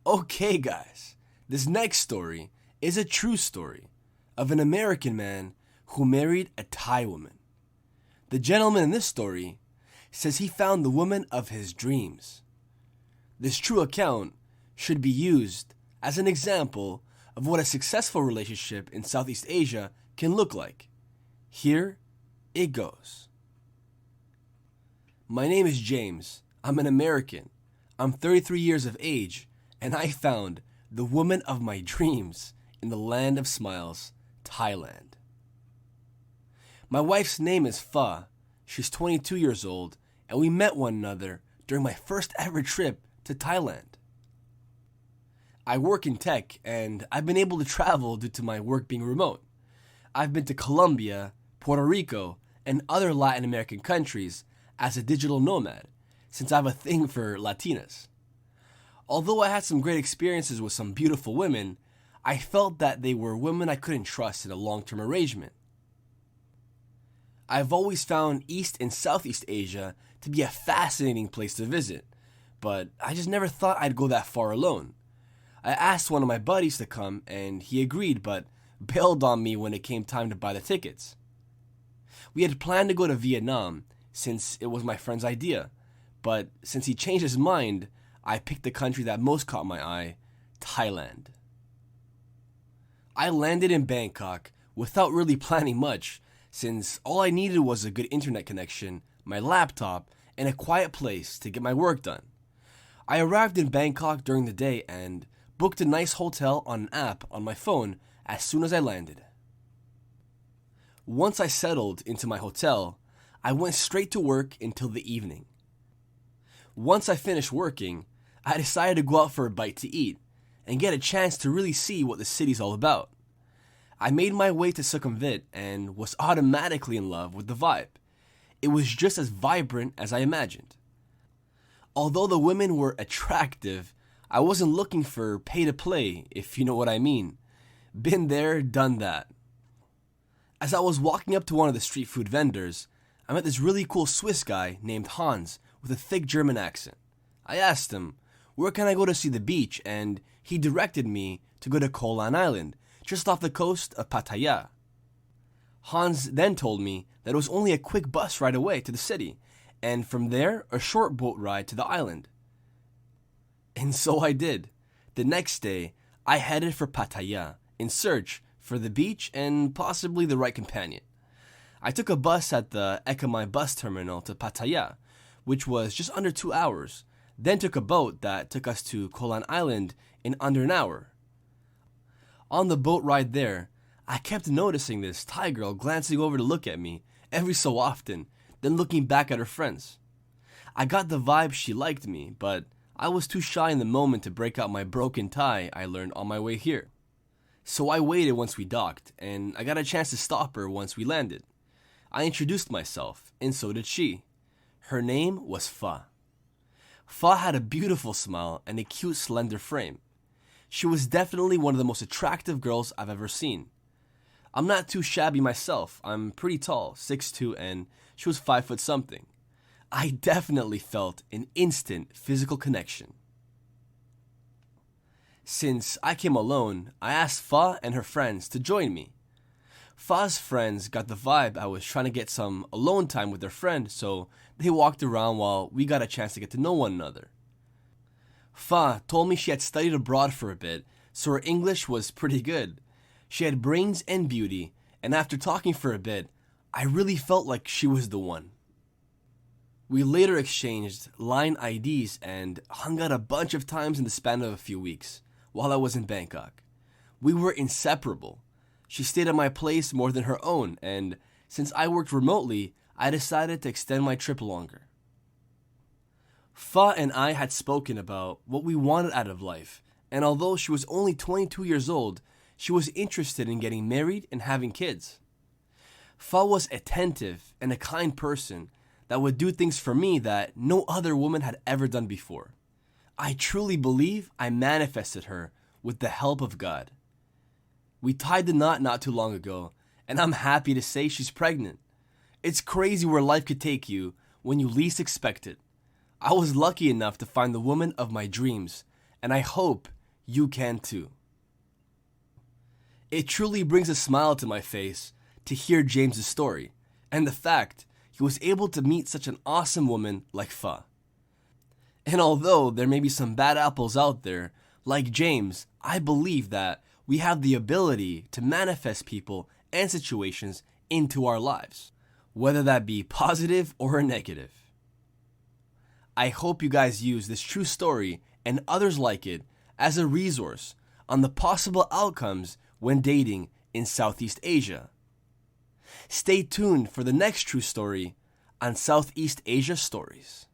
Okay, guys, this next story is a true story of an American man who married a Thai woman. The gentleman in this story says he found the woman of his dreams. This true account should be used as an example of what a successful relationship in Southeast Asia can look like. Here it goes. My name is James. I'm an American. I'm 33 years of age, and I found the woman of my dreams in the land of smiles, Thailand. My wife's name is Pha. She's 22 years old, and we met one another during my first ever trip to Thailand. I work in tech, and I've been able to travel due to my work being remote. I've been to Colombia, Puerto Rico, and other Latin American countries as a digital nomad, since I have a thing for Latinas. Although I had some great experiences with some beautiful women, I felt that they were women I couldn't trust in a long-term arrangement. I've always found East and Southeast Asia to be a fascinating place to visit, but I just never thought I'd go that far alone. I asked one of my buddies to come, and he agreed, but bailed on me when it came time to buy the tickets. We had planned to go to Vietnam, since it was my friend's idea, but since he changed his mind, I picked the country that most caught my eye, Thailand. I landed in Bangkok without really planning much, since all I needed was a good internet connection, my laptop, and a quiet place to get my work done. I arrived in Bangkok during the day and booked a nice hotel on an app on my phone as soon as I landed. Once I settled into my hotel, I went straight to work until the evening. Once I finished working, I decided to go out for a bite to eat and get a chance to really see what the city's all about. I made my way to Sukhumvit and was automatically in love with the vibe. It was just as vibrant as I imagined. Although the women were attractive, I wasn't looking for pay to play, if you know what I mean. Been there, done that. As I was walking up to one of the street food vendors, I met this really cool Swiss guy named Hans with a thick German accent. I asked him, where can I go to see the beach? And he directed me to go to Koh Lan Island, just off the coast of Pattaya. Hans then told me that it was only a quick bus ride away to the city, and from there, a short boat ride to the island. And so I did. The next day, I headed for Pattaya in search for the beach and possibly the right companion. I took a bus at the Ekamai bus terminal to Pattaya, which was just under 2 hours, then took a boat that took us to Koh Lan Island in under an hour. On the boat ride there, I kept noticing this Thai girl glancing over to look at me every so often, then looking back at her friends. I got the vibe she liked me, but I was too shy in the moment to break out my broken Thai I learned on my way here. So I waited once we docked, and I got a chance to stop her once we landed. I introduced myself, and so did she. Her name was Pha. Pha had a beautiful smile and a cute slender frame. She was definitely one of the most attractive girls I've ever seen. I'm not too shabby myself. I'm pretty tall, 6'2", and she was 5 foot something. I definitely felt an instant physical connection. Since I came alone, I asked Pha and her friends to join me. Pha's friends got the vibe I was trying to get some alone time with their friend, so they walked around while we got a chance to get to know one another. Pha told me she had studied abroad for a bit, so her English was pretty good. She had brains and beauty, and after talking for a bit, I really felt like she was the one. We later exchanged line IDs and hung out a bunch of times in the span of a few weeks while I was in Bangkok. We were inseparable. She stayed at my place more than her own, and since I worked remotely, I decided to extend my trip longer. Pha and I had spoken about what we wanted out of life, and although she was only 22 years old, she was interested in getting married and having kids. Pha was attentive and a kind person that would do things for me that no other woman had ever done before. I truly believe I manifested her with the help of God. We tied the knot not too long ago, and I'm happy to say she's pregnant. It's crazy where life could take you when you least expect it. I was lucky enough to find the woman of my dreams, and I hope you can too. It truly brings a smile to my face to hear James's story and the fact he was able to meet such an awesome woman like Pha. And although there may be some bad apples out there, like James, I believe that we have the ability to manifest people and situations into our lives, whether that be positive or negative. I hope you guys use this true story and others like it as a resource on the possible outcomes when dating in Southeast Asia. Stay tuned for the next true story on Southeast Asia Stories.